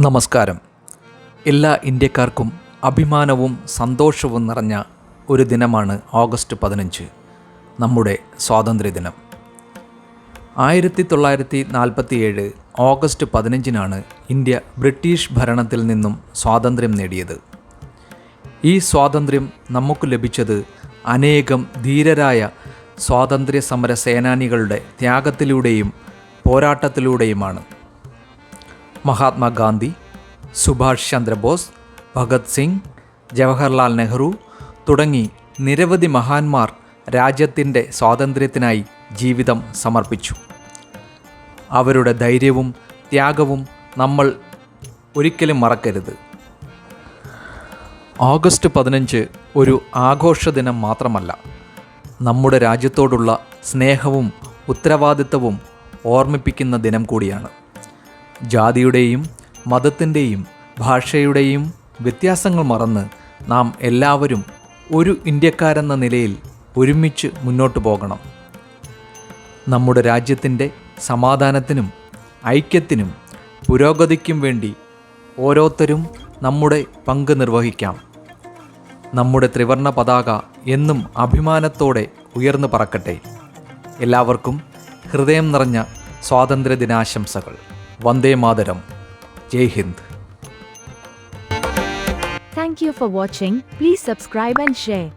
നമസ്കാരം. എല്ലാ ഇന്ത്യക്കാർക്കും അഭിമാനവും സന്തോഷവും നിറഞ്ഞ ഒരു ദിനമാണ് ഓഗസ്റ്റ് 15, നമ്മുടെ സ്വാതന്ത്ര്യദിനം. 1947 ഓഗസ്റ്റ് 15 ഇന്ത്യ ബ്രിട്ടീഷ് ഭരണത്തിൽ നിന്നും സ്വാതന്ത്ര്യം നേടിയത്. ഈ സ്വാതന്ത്ര്യം നമുക്ക് ലഭിച്ചത് അനേകം ധീരരായ സ്വാതന്ത്ര്യ സമര സേനാനികളുടെ ത്യാഗത്തിലൂടെയും പോരാട്ടത്തിലൂടെയുമാണ്. മഹാത്മാഗാന്ധി, സുഭാഷ് ചന്ദ്രബോസ്, ഭഗത് സിംഗ്, ജവഹർലാൽ നെഹ്റു തുടങ്ങി നിരവധി മഹാന്മാർ രാജ്യത്തിൻ്റെ സ്വാതന്ത്ര്യത്തിനായി ജീവിതം സമർപ്പിച്ചു. അവരുടെ ധൈര്യവും ത്യാഗവും നമ്മൾ ഒരിക്കലും മറക്കരുത്. ഓഗസ്റ്റ് 15 ഒരു ആഘോഷ ദിനം മാത്രമല്ല, നമ്മുടെ രാജ്യത്തോടുള്ള സ്നേഹവും ഉത്തരവാദിത്തവും ഓർമ്മിപ്പിക്കുന്ന ദിനം കൂടിയാണ്. ജാതിയുടെയും മതത്തിൻ്റെയും ഭാഷയുടെയും വ്യത്യാസങ്ങൾ മറന്ന് നാം എല്ലാവരും ഒരു ഇന്ത്യക്കാരെന്ന നിലയിൽ ഒരുമിച്ച് മുന്നോട്ട് പോകണം. നമ്മുടെ രാജ്യത്തിൻ്റെ സമാധാനത്തിനും ഐക്യത്തിനും പുരോഗതിക്കും വേണ്ടി ഓരോരുത്തരും നമ്മുടെ പങ്ക് നിർവഹിക്കാം. നമ്മുടെ ത്രിവർണ്ണ പതാക എന്നും അഭിമാനത്തോടെ ഉയർന്നു പറക്കട്ടെ. എല്ലാവർക്കും ഹൃദയം നിറഞ്ഞ സ്വാതന്ത്ര്യ ദിനാശംസകൾ. വന്ദേ മാതരം. ജയ് Hind. Thank you for watching. Please subscribe and share.